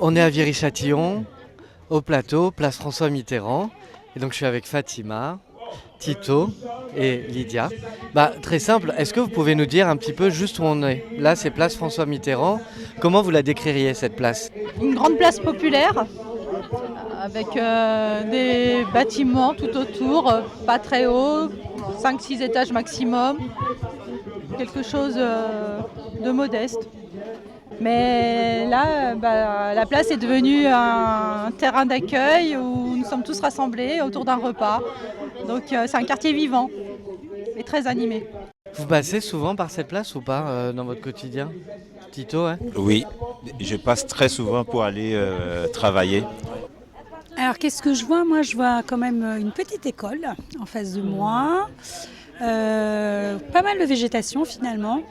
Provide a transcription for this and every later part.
On est à Viry-Châtillon, au plateau, place François Mitterrand. Et donc je suis avec Fatima, Tito et Lydia. Très simple, est-ce que vous pouvez nous dire un petit peu juste où on est? Là, c'est place François Mitterrand. Comment vous la décririez, cette place? Une grande place populaire avec des bâtiments tout autour, pas très haut, 5-6 étages maximum, quelque chose de modeste. Mais là, la place est devenue un terrain d'accueil où nous sommes tous rassemblés autour d'un repas. Donc c'est un quartier vivant et très animé. Vous passez souvent par cette place ou pas dans votre quotidien? Tito, hein? Oui, je passe très souvent pour aller travailler. Alors qu'est-ce que je vois? Moi je vois quand même une petite école en face de moi, pas mal de végétation finalement,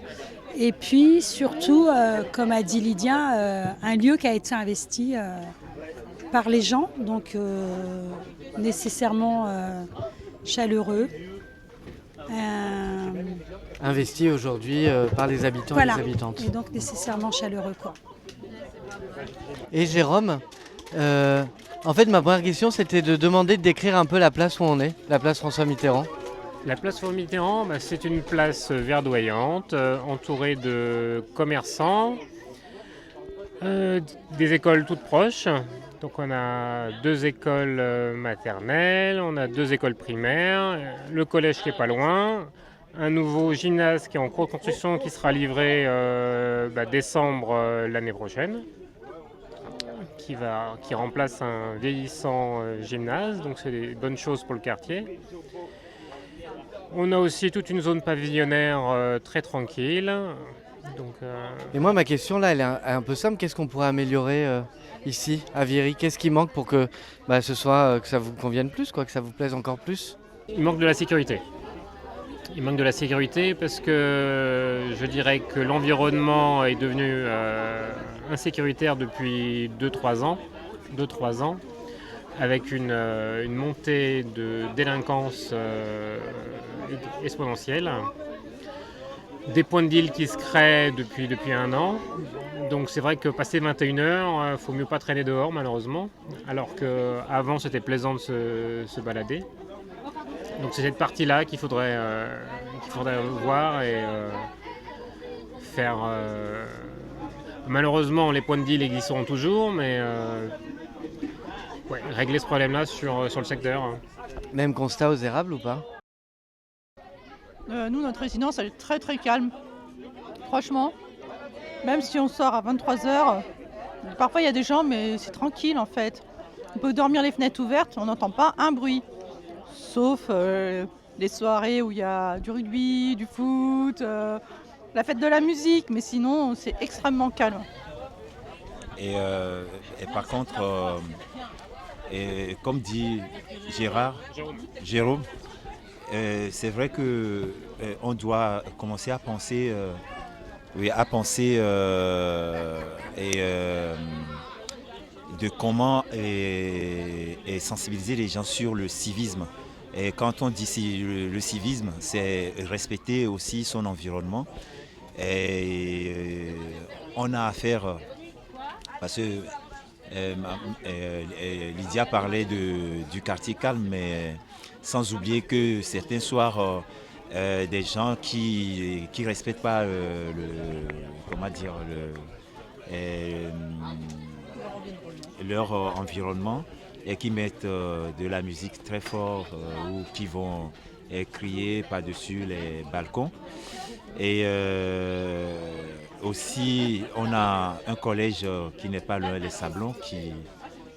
et puis surtout, comme a dit Lydia, un lieu qui a été investi par les gens, donc nécessairement chaleureux. Investi aujourd'hui par les habitants Voilà, et les habitantes. et donc nécessairement chaleureux quoi. Et Jérôme, en fait ma première question c'était de demander de décrire un peu la place où on est, la place François Mitterrand. La place François Mitterrand, c'est une place verdoyante, entourée de commerçants, des écoles toutes proches. Donc on a 2 écoles maternelles, on a 2 écoles primaires, le collège qui est pas loin, un nouveau gymnase qui est en cours de construction qui sera livré décembre l'année prochaine, qui remplace un vieillissant gymnase, donc c'est des bonnes choses pour le quartier. On a aussi toute une zone pavillonnaire très tranquille. Donc, Et moi ma question là elle est un peu simple, qu'est-ce qu'on pourrait améliorer ici à Viry? Qu'est-ce qui manque pour que ce soit que ça vous convienne plus, quoi, que ça vous plaise encore plus? il manque de la sécurité. Il manque de la sécurité parce que je dirais que l'environnement est devenu insécuritaire depuis 2-3 ans. 2-3 ans. Avec une montée de délinquance exponentielle, des points de deal qui se créent depuis un an. Donc c'est vrai que passé 21h, il faut mieux pas traîner dehors malheureusement, alors qu'avant c'était plaisant de se balader. Donc c'est cette partie-là qu'il faudrait voir et faire. Malheureusement les points de deal existeront toujours, mais régler ce problème-là sur le secteur. Même constat aux érables ou pas? Nous, notre résidence, elle est très très calme. Franchement, même si on sort à 23h, parfois il y a des gens, mais c'est tranquille en fait. On peut dormir les fenêtres ouvertes, on n'entend pas un bruit. Sauf les soirées où il y a du rugby, du foot, la fête de la musique, mais sinon c'est extrêmement calme. Et par contre, comme dit Jérôme, c'est vrai que on doit commencer à penser, de comment et sensibiliser les gens sur le civisme. Et quand on dit le civisme, c'est respecter aussi son environnement. Et on a affaire, parce que Lydia parlait du quartier calme, mais sans oublier que certains soirs, des gens qui respectent pas leur environnement et qui mettent de la musique très fort ou qui vont crier par-dessus les balcons. Et aussi, on a un collège qui n'est pas loin des Sablons qui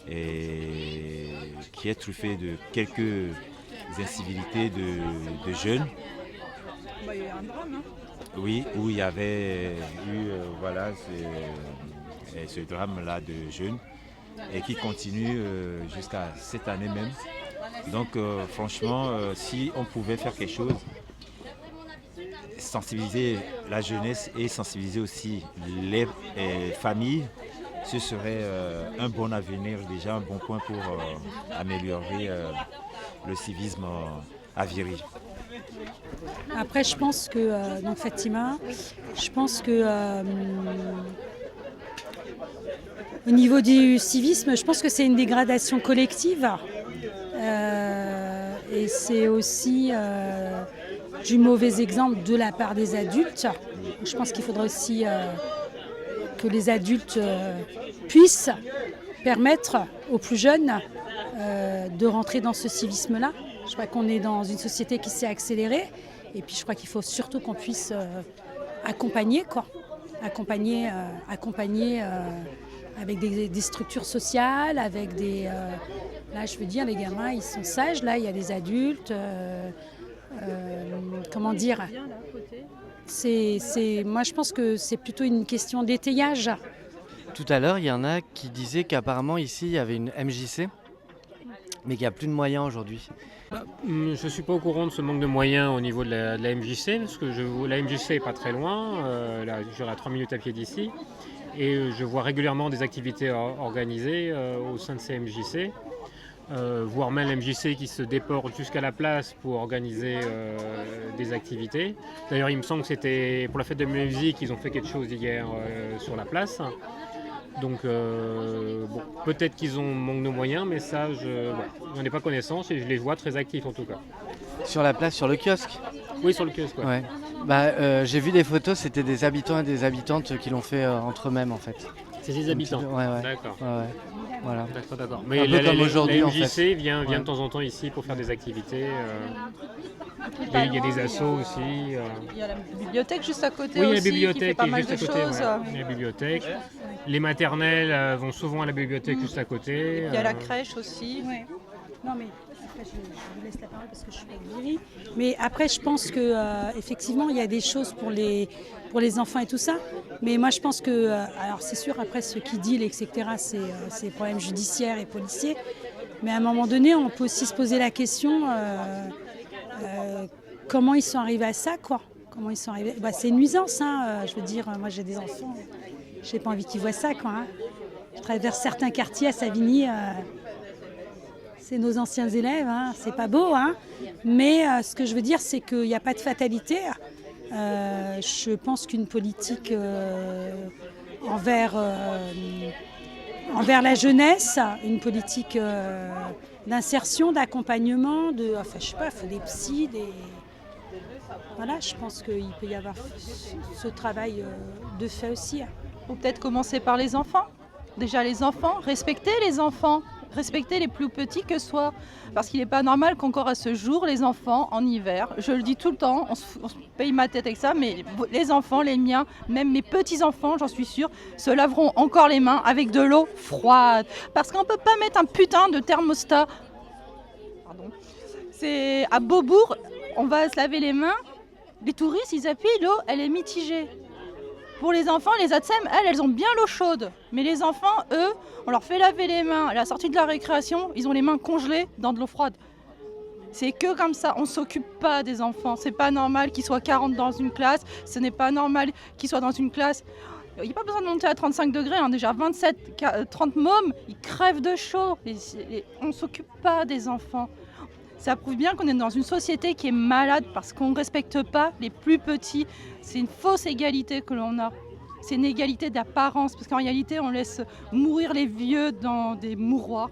est truffé de quelques incivilités de jeunes. Il y a eu un drame, hein. Oui, où il y avait eu ce drame-là de jeunes et qui continue jusqu'à cette année même. Donc franchement, si on pouvait faire quelque chose, sensibiliser la jeunesse et sensibiliser aussi les familles, ce serait un bon avenir, déjà un bon point pour améliorer le civisme à Viry. Après, je pense que, donc Fatima, je pense que Au niveau du civisme, je pense que c'est une dégradation collective. Et c'est aussi du mauvais exemple de la part des adultes. Je pense qu'il faudrait aussi que les adultes puissent permettre aux plus jeunes de rentrer dans ce civisme-là. Je crois qu'on est dans une société qui s'est accélérée. Et puis je crois qu'il faut surtout qu'on puisse accompagner, quoi. Accompagner avec des structures sociales, avec des... là, je veux dire, les gamins, ils sont sages. Là, il y a des adultes. Comment dire ? Moi, je pense que c'est plutôt une question d'étayage. Tout à l'heure, il y en a qui disaient qu'apparemment ici, il y avait une MJC, mais qu'il n'y a plus de moyens aujourd'hui. Je ne suis pas au courant de ce manque de moyens au niveau de la MJC, parce que la MJC n'est pas très loin, là, je suis à 3 minutes à pied d'ici, et je vois régulièrement des activités organisées au sein de ces MJC, voire même la MJC qui se déporte jusqu'à la place pour organiser des activités. D'ailleurs, il me semble que c'était pour la fête de la musique, ils ont fait quelque chose hier sur la place. Donc bon, peut-être qu'ils ont manque de moyens, mais ça, j'en ai pas connaissance et je les vois très actifs en tout cas. Sur la place, sur le kiosque ? Oui, sur le kiosque. Ouais. Ouais. Bah, j'ai vu des photos, c'était des habitants et des habitantes qui l'ont fait entre eux-mêmes en fait. C'est des habitants. Ouais. D'accord. Ouais. Voilà. D'accord. Un Mais peu comme aujourd'hui, la en MJC fait. vient Ouais. de temps en temps ici pour faire des activités. Il y a des assos aussi. Il y a la bibliothèque juste à côté Oui, il y a aussi la bibliothèque qui fait pas qui est mal juste de à côté. choses. Ouais. Il y a la bibliothèque. Les maternelles vont souvent à la bibliothèque juste à côté. Il y a la crèche aussi. Ouais. Non, mais après, je vous laisse la parole parce que je suis avec Viry. Mais après, je pense que effectivement, il y a des choses pour les enfants et tout ça. Mais moi, je pense que, alors c'est sûr, après, ceux qui dealent, etc., c'est des problèmes judiciaires et policiers. Mais à un moment donné, on peut aussi se poser la question comment ils sont arrivés à ça, quoi. Comment ils sont arrivés. Bah, c'est une nuisance, hein. Je veux dire, moi, j'ai des enfants. J'ai pas envie qu'ils voient ça, quoi. Hein. Je traverse certains quartiers à Savigny. C'est nos anciens élèves, hein. C'est pas beau, hein. Mais ce que je veux dire, c'est qu'il n'y a pas de fatalité. Je pense qu'une politique envers la jeunesse, une politique d'insertion, d'accompagnement, enfin je sais pas, il faut des psys, voilà, je pense qu'il peut y avoir ce travail de fait aussi. Ou peut-être commencer par les enfants. Déjà les enfants, respecter les enfants. Respecter les plus petits que soient. Parce qu'il n'est pas normal qu'encore à ce jour, les enfants, en hiver, je le dis tout le temps, on se paye ma tête avec ça, mais les enfants, les miens, même mes petits-enfants, j'en suis sûre, se laveront encore les mains avec de l'eau froide. Parce qu'on ne peut pas mettre un putain de thermostat. Pardon. C'est à Beaubourg, on va se laver les mains, les touristes, ils appuient, l'eau, elle est mitigée. Pour les enfants, les ATSEM, elles ont bien l'eau chaude. Mais les enfants, eux, on leur fait laver les mains. À la sortie de la récréation, ils ont les mains congelées dans de l'eau froide. C'est que comme ça, on ne s'occupe pas des enfants. C'est pas normal qu'ils soient 40 dans une classe. Ce n'est pas normal qu'ils soient dans une classe. Il n'y a pas besoin de monter à 35 degrés. Hein. Déjà 27, 30 mômes, ils crèvent de chaud. On ne s'occupe pas des enfants. Ça prouve bien qu'on est dans une société qui est malade parce qu'on ne respecte pas les plus petits. C'est une fausse égalité que l'on a. C'est une égalité d'apparence parce qu'en réalité, on laisse mourir les vieux dans des mouroirs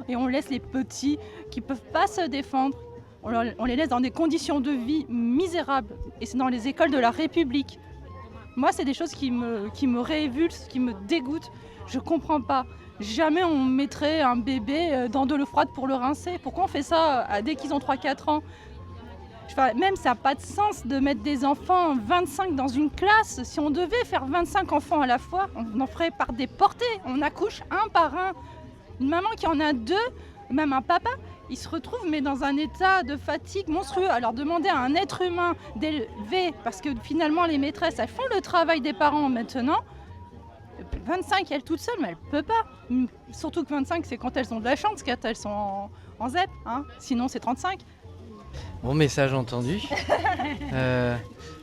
et on laisse les petits qui ne peuvent pas se défendre. On les laisse dans des conditions de vie misérables et c'est dans les écoles de la République. Moi, c'est des choses qui me révulsent, qui me dégoûtent. Je ne comprends pas. Jamais on mettrait un bébé dans de l'eau froide pour le rincer. Pourquoi on fait ça dès qu'ils ont 3-4 ans ? Enfin, même ça n'a pas de sens de mettre des enfants 25 dans une classe. Si on devait faire 25 enfants à la fois, on en ferait par des portées. On accouche un par un. Une maman qui en a 2, même un papa, il se retrouve mais dans un état de fatigue monstrueux. Alors demander à un être humain d'élever, parce que finalement les maîtresses, elles font le travail des parents maintenant. 25, elles toutes seules, mais elles ne peuvent pas. Surtout que 25, c'est quand elles ont de la chance, quand elles sont en ZEP. Hein. Sinon, c'est 35. Bon, message entendu.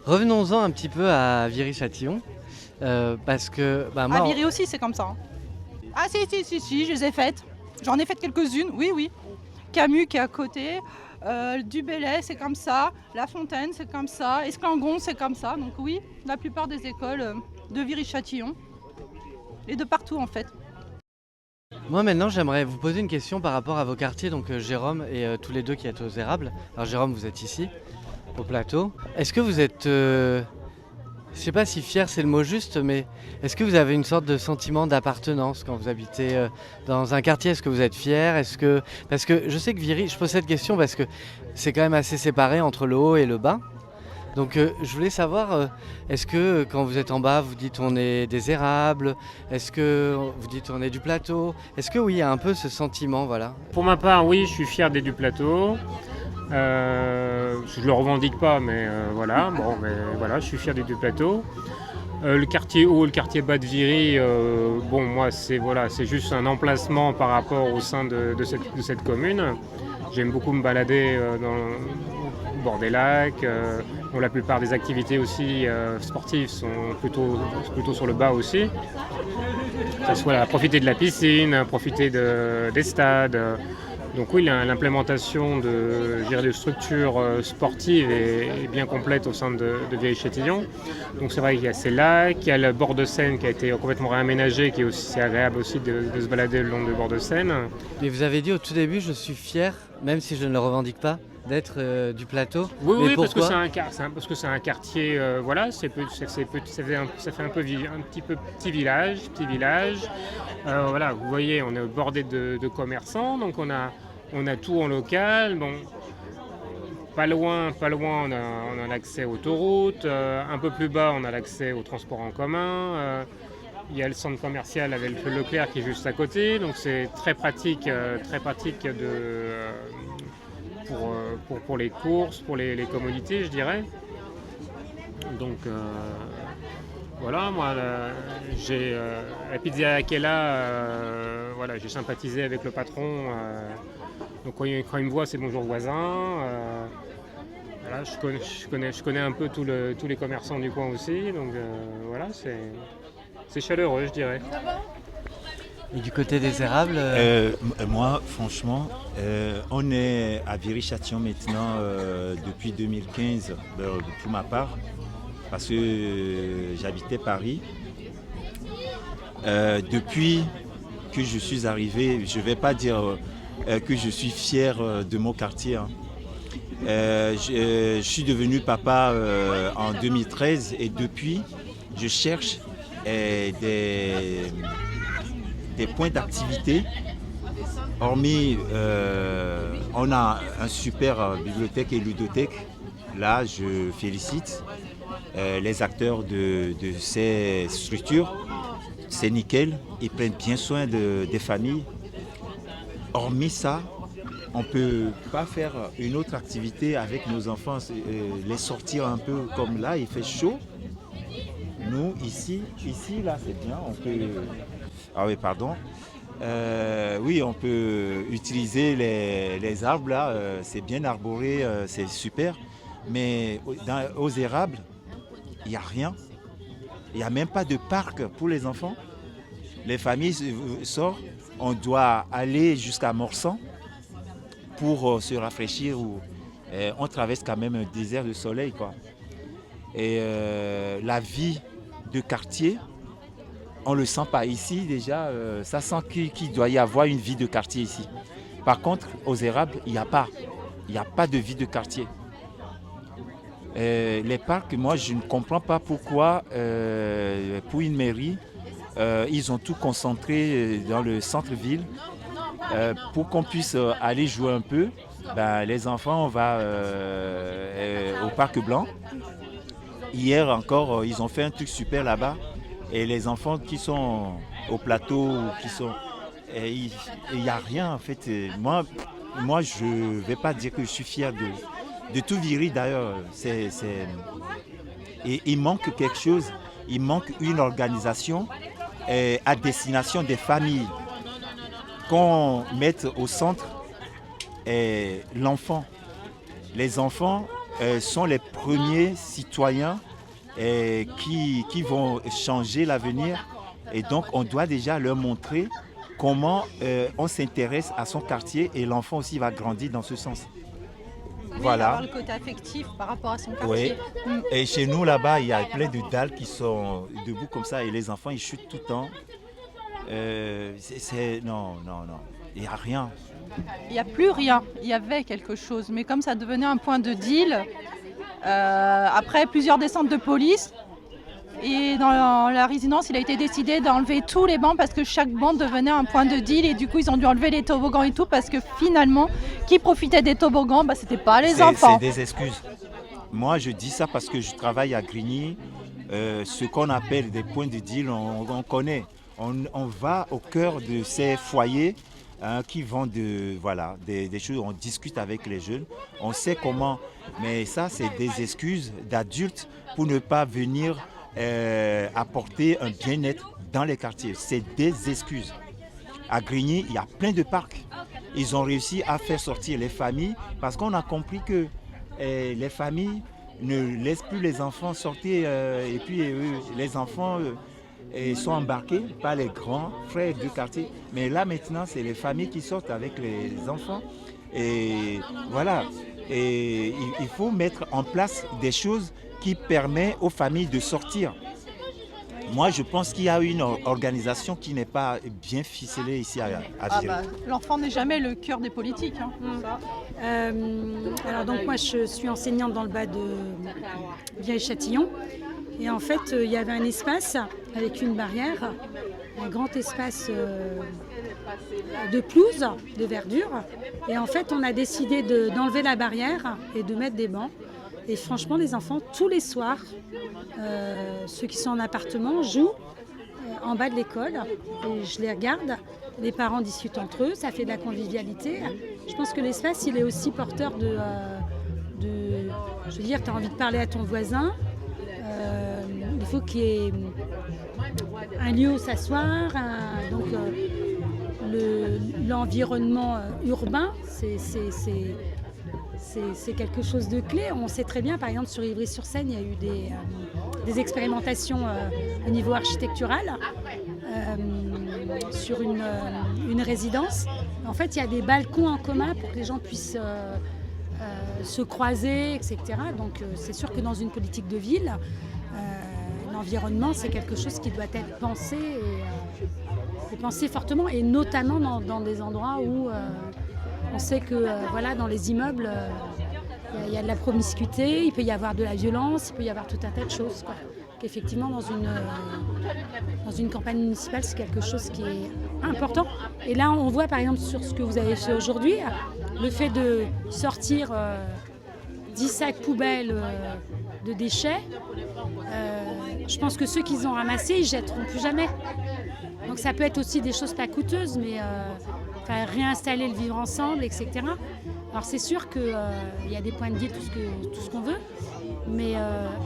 Revenons-en un petit peu à Viry-Châtillon. Parce que... Bah, moi, À Viry aussi, c'est comme ça. Hein. Ah si, je les ai faites. J'en ai fait quelques-unes, oui. Camus qui est à côté. Du Bellay, c'est comme ça. La Fontaine, c'est comme ça. Esclangon, c'est comme ça. Donc oui, la plupart des écoles de Viry-Châtillon. Et de partout en fait. Moi maintenant j'aimerais vous poser une question par rapport à vos quartiers, donc Jérôme et tous les deux qui êtes aux Érables. Alors Jérôme, vous êtes ici, au plateau. Est-ce que vous êtes, je sais pas si fier c'est le mot juste, mais est-ce que vous avez une sorte de sentiment d'appartenance quand vous habitez dans un quartier? Est-ce que vous êtes fier? Parce que je sais que Viry, je pose cette question parce que c'est quand même assez séparé entre le haut et le bas. Donc je voulais savoir, est-ce que quand vous êtes en bas, vous dites on est des Érables? Est-ce que vous dites on est du plateau? Est-ce que oui, il y a un peu ce sentiment, voilà. Pour ma part, oui, je suis fier d'être du plateau. Je le revendique pas, mais voilà. Bon, mais voilà, je suis fier d'être du plateau. Le quartier haut, le quartier bas de Viry, bon, moi, c'est juste un emplacement par rapport au sein de cette commune. J'aime beaucoup me balader au bord des lacs. Bon, la plupart des activités aussi sportives sont plutôt sur le bas aussi. Que ce soit profiter de la piscine, profiter des stades. Donc oui, l'implémentation de structures sportives est bien complète au sein de Viry-Châtillon. Donc c'est vrai qu'il y a ces lacs, il y a le bord de Seine qui a été complètement réaménagé, qui est aussi agréable aussi de se balader le long du bord de Seine. Et vous avez dit au tout début, je suis fier, même si je ne le revendique pas, d'être du plateau. Oui, mais oui, parce que pourquoi? c'est un quartier, voilà, ça fait un petit village. Voilà, vous voyez, on est bordé de commerçants, donc on a tout en local. Bon, pas loin, on a l'accès aux autoroutes. Un peu plus bas, on a l'accès aux transports en commun. Il y a le centre commercial avec le Leclerc qui est juste à côté, donc c'est très pratique pour les courses, pour les commodités, je dirais. Donc voilà, moi j'ai la pizzeria Akela, voilà, j'ai sympathisé avec le patron. Donc quand il me voit, c'est bonjour voisin. Voilà, je connais un peu tous les commerçants du coin aussi, donc voilà, c'est chaleureux, je dirais. Et du côté des Érables Moi, franchement, on est à Viry-Châtillon maintenant depuis 2015, pour ma part, parce que j'habitais Paris. Depuis que je suis arrivé, je ne vais pas dire que je suis fier de mon quartier. Hein. Je suis devenu papa en 2013 et depuis, je cherche des points d'activité. Hormis, on a un super bibliothèque et ludothèque. Là, je félicite les acteurs de ces structures. C'est nickel, ils prennent bien soin des familles. Hormis ça, on ne peut pas faire une autre activité avec nos enfants, les sortir un peu comme là, il fait chaud. Nous, ici là, c'est bien, on peut... Ah oui, pardon. Oui, on peut utiliser les arbres là, c'est bien arboré, c'est super. Mais aux Érables, il n'y a rien. Il n'y a même pas de parc pour les enfants. Les familles sortent, on doit aller jusqu'à Morsan pour se rafraîchir. On traverse quand même un désert de soleil, quoi. Et la vie de quartier, on ne le sent pas ici déjà. Ça sent qu'il doit y avoir une vie de quartier ici. Par contre, aux Érables, il n'y a pas. Il n'y a pas de vie de quartier. Les parcs, moi, je ne comprends pas pourquoi, pour une mairie, ils ont tout concentré dans le centre-ville. Pour qu'on puisse aller jouer un peu, ben, les enfants, on va au Parc Blanc. Hier encore, ils ont fait un truc super là-bas. Et les enfants qui sont au plateau, il n'y a rien en fait. Moi, je ne vais pas dire que je suis fier de tout Viry d'ailleurs. Et il manque quelque chose, il manque une organisation à destination des familles. Qu'on mette au centre l'enfant. Les enfants sont les premiers citoyens qui vont changer l'avenir. Et donc, on doit déjà leur montrer comment on s'intéresse à son quartier et l'enfant aussi va grandir dans ce sens. Voilà. Avoir le côté affectif par rapport à son quartier. Oui. Et chez nous, là-bas, il y a plein de dalles qui sont debout comme ça et les enfants, ils chutent tout le temps. Non, non, non. Il n'y a rien. Il n'y a plus rien. Il y avait quelque chose, mais comme ça devenait un point de deal, après plusieurs descentes de police, et dans la résidence, il a été décidé d'enlever tous les bancs parce que chaque banc devenait un point de deal, et du coup ils ont dû enlever les toboggans et tout parce que finalement, qui profitait des toboggans, c'était pas les enfants. C'est des excuses. Moi, je dis ça parce que je travaille à Grigny. Ce qu'on appelle des points de deal, on connaît. On va au cœur de ces foyers qui vendent des choses. On discute avec les jeunes. On sait comment. Mais ça, c'est des excuses d'adultes pour ne pas venir apporter un bien-être dans les quartiers. C'est des excuses. À Grigny, il y a plein de parcs. Ils ont réussi à faire sortir les familles parce qu'on a compris que les familles ne laissent plus les enfants sortir et puis les enfants sont embarqués par les grands frères du quartier. Mais là maintenant, c'est les familles qui sortent avec les enfants. Et voilà. Et il faut mettre en place des choses qui permettent aux familles de sortir. Moi, je pense qu'il y a une organisation qui n'est pas bien ficelée ici à Viry. L'enfant n'est jamais le cœur des politiques. Alors donc moi, je suis enseignante dans le bas de Viry-Châtillon. Et en fait, il y avait un espace avec une barrière, un grand espace de pelouse, de verdure. Et en fait, on a décidé d'enlever la barrière et de mettre des bancs. Et franchement, les enfants, tous les soirs, ceux qui sont en appartement jouent en bas de l'école. Et je les regarde, les parents discutent entre eux, ça fait de la convivialité. Je pense que l'espace, il est aussi porteur je veux dire, tu as envie de parler à ton voisin. Il faut qu'il y ait un lieu où s'asseoir. Donc, l'environnement urbain, c'est quelque chose de clé. On sait très bien, par exemple, sur Ivry-sur-Seine, il y a eu des expérimentations au niveau architectural sur une résidence. En fait, il y a des balcons en commun pour que les gens puissent se croiser, etc. Donc, c'est sûr que dans une politique de ville, l'environnement, c'est quelque chose qui doit être pensé et pensé fortement, et notamment dans des endroits où on sait que dans les immeubles, il y a de la promiscuité, il peut y avoir de la violence, il peut y avoir tout un tas de choses. Qu'effectivement, dans une campagne municipale, c'est quelque chose qui est important. Et là, on voit par exemple sur ce que vous avez fait aujourd'hui, le fait de sortir 10 sacs poubelles de déchets. Je pense que ceux qu'ils ont ramassés, ils ne jetteront plus jamais. Donc ça peut être aussi des choses pas coûteuses, mais réinstaller le vivre ensemble, etc. Alors c'est sûr qu'il y a des points de deal, tout ce qu'on veut, mais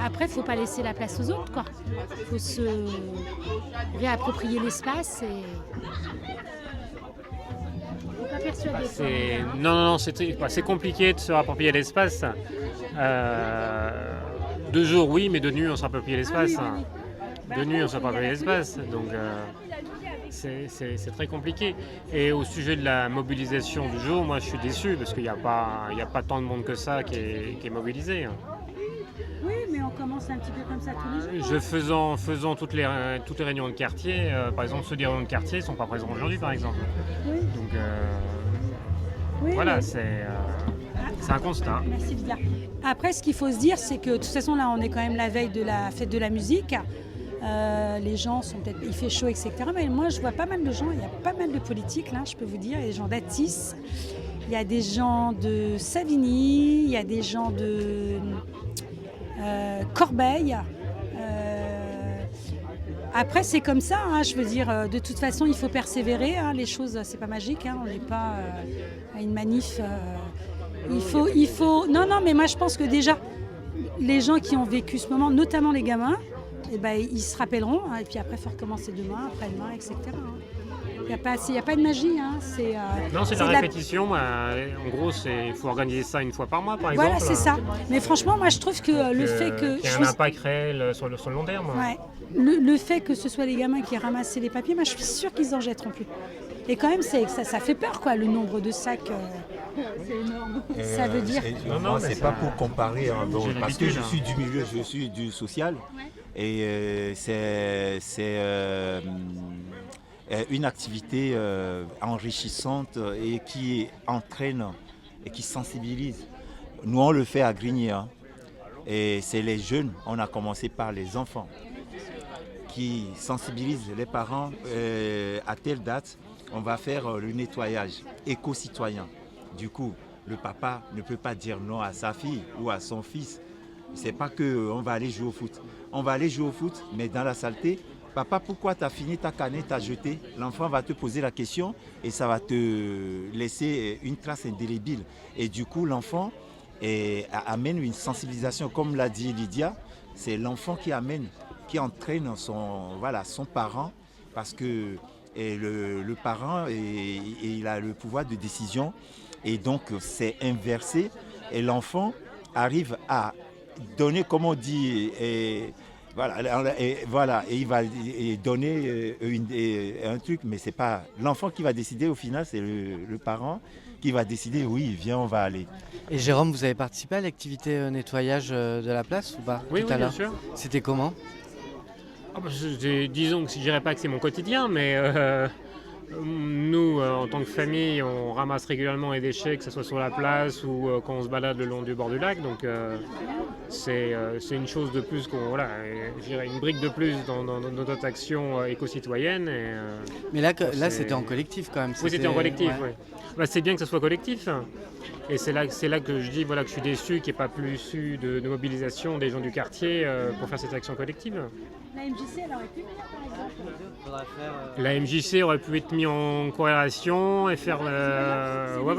après, il ne faut pas laisser la place aux autres. Il faut se réapproprier l'espace et... Non, c'est compliqué de se réapproprier l'espace. De jour, oui, mais de nuit, on se réapproprie l'espace. De nuit, on se réapproprie l'espace. Donc, c'est très compliqué. Et au sujet de la mobilisation du jour, moi, je suis déçu parce qu'il n'y a pas tant de monde que ça qui est mobilisé. Oui, mais on commence un petit peu comme ça tous les jours. Faisant toutes les réunions de quartier, par exemple, ceux des réunions de quartier ne sont pas présents aujourd'hui, par exemple. Oui. Donc, voilà, mais... c'est un constat. Merci Lydia. Après, ce qu'il faut se dire, c'est que de toute façon, là, on est quand même la veille de la fête de la musique. Les gens sont peut-être... Il fait chaud, etc. Mais moi, je vois pas mal de gens. Il y a pas mal de politiques, là, je peux vous dire. Il y a des gens d'Atis, il y a des gens de Savigny, il y a des gens de Corbeil. Après, c'est comme ça, je veux dire, de toute façon, il faut persévérer. Les choses, c'est pas magique. On n'est pas à une manif... Il faut... Non, mais moi je pense que déjà, les gens qui ont vécu ce moment, notamment les gamins, ils se rappelleront, et puis après il faut recommencer demain, après-demain, etc. Il n'y a pas de magie. Non, c'est de la répétition. En gros, il faut organiser ça une fois par mois, par exemple. Voilà, c'est ça. Mais franchement, moi je trouve que le fait que... Il y a un impact réel sur le long terme. Ouais. Le fait que ce soit les gamins qui ramassaient les papiers, moi je suis sûre qu'ils n'en jetteront plus. Et quand même, ça fait peur, le nombre de sacs. C'est énorme. Ça veut dire... Non, c'est pas pour comparer, parce que je suis du milieu, je suis du social. Ouais. Et une activité enrichissante et qui entraîne et qui sensibilise. Nous, on le fait à Grigny, hein. Et c'est les jeunes, on a commencé par les enfants, qui sensibilisent les parents. À telle date, on va faire le nettoyage éco-citoyen. Du coup, le papa ne peut pas dire non à sa fille ou à son fils. C'est pas qu'on va aller jouer au foot. On va aller jouer au foot, mais dans la saleté. Papa, pourquoi tu as fini ta canette, tu as jeté? L'enfant va te poser la question et ça va te laisser une trace indélébile. Et du coup, l'enfant amène une sensibilisation. Comme l'a dit Lydia, c'est l'enfant qui amène, qui entraîne son parent, parce que le parent, il a le pouvoir de décision. Et donc, c'est inversé. Et l'enfant arrive à donner, comme on dit, et il va donner un truc, mais c'est pas l'enfant qui va décider au final, c'est le parent qui va décider, oui, viens, on va aller. Et Jérôme, vous avez participé à l'activité nettoyage de la place ou pas Oui, tout à bien l'heure? sûr. C'était comment? Disons que je dirais pas que c'est mon quotidien, mais nous, en tant que famille, on ramasse régulièrement les déchets, que ce soit sur la place ou quand on se balade le long du bord du lac. Donc c'est une chose de plus, je dirais une brique de plus dans notre action éco-citoyenne. Mais là c'était en collectif quand même. Oui, c'était en collectif. Ouais. Ouais. Bah, c'est bien que ce soit collectif. Et c'est là que je dis que je suis déçu qu'il n'y ait pas plus eu de mobilisation des gens du quartier pour faire cette action collective. La MJC, elle aurait pu venir, par exemple. La MJC aurait pu être mis en corrélation et faire. Oui,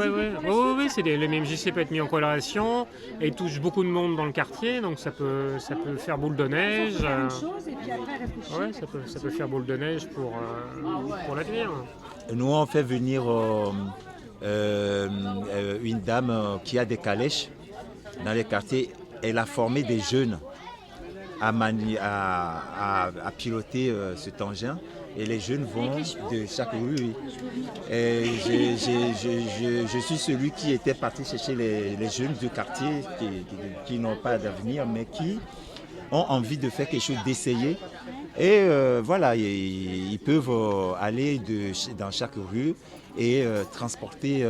le MJC peut être mis en corrélation et touche beaucoup de monde dans le quartier, donc ça peut faire boule de neige. Faire une chose et puis après réfléchir. Ouais, ça peut faire boule de neige pour l'avenir. Nous, on fait venir une dame qui a des calèches dans les quartiers. Elle a formé des jeunes à piloter cet engin. Et les jeunes vont de chaque rue. Oui. Et je suis celui qui était parti chercher les jeunes du quartier qui n'ont pas d'avenir, mais qui ont envie de faire quelque chose, d'essayer. Et ils peuvent aller dans chaque rue et transporter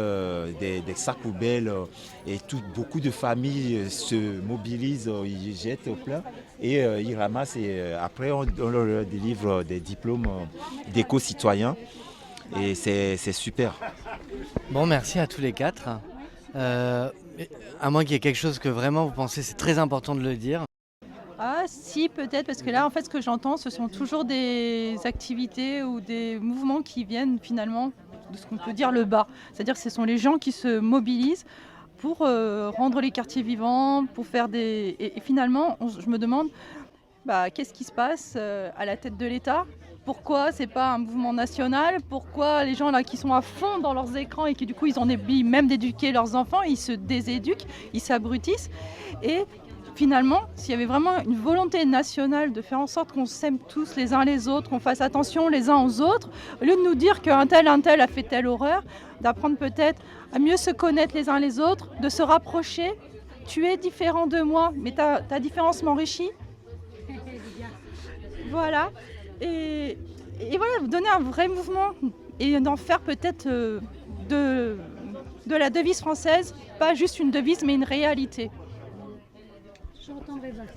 des sacs poubelles. Et beaucoup de familles se mobilisent, ils jettent au plein et ils ramassent. Et après, on leur délivre des diplômes d'éco-citoyens. Et c'est super. Bon, merci à tous les quatre. À moins qu'il y ait quelque chose que vraiment vous pensez c'est très important de le dire. Ah si, peut-être, parce que là, en fait, ce que j'entends, ce sont toujours des activités ou des mouvements qui viennent finalement de ce qu'on peut dire le bas. C'est-à-dire que ce sont les gens qui se mobilisent pour rendre les quartiers vivants, pour faire des... Et finalement, je me demande, qu'est-ce qui se passe à la tête de l'État ? Pourquoi c'est pas un mouvement national? Pourquoi les gens là qui sont à fond dans leurs écrans et qui du coup ils ont oublié même d'éduquer leurs enfants, ils se déséduquent, ils s'abrutissent. Et finalement, s'il y avait vraiment une volonté nationale de faire en sorte qu'on s'aime tous les uns les autres, qu'on fasse attention les uns aux autres, au lieu de nous dire qu'un tel a fait telle horreur, d'apprendre peut-être à mieux se connaître les uns les autres, de se rapprocher. Tu es différent de moi, mais ta différence m'enrichit. Voilà. Et voilà, vous donner un vrai mouvement et d'en faire peut-être de la devise française, pas juste une devise, mais une réalité.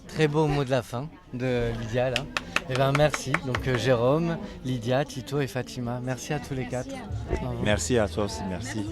Très beau mot de la fin de Lydia là. Merci. Donc Jérôme, Lydia, Tito et Fatima. Merci à tous les quatre. Merci à toi aussi, merci.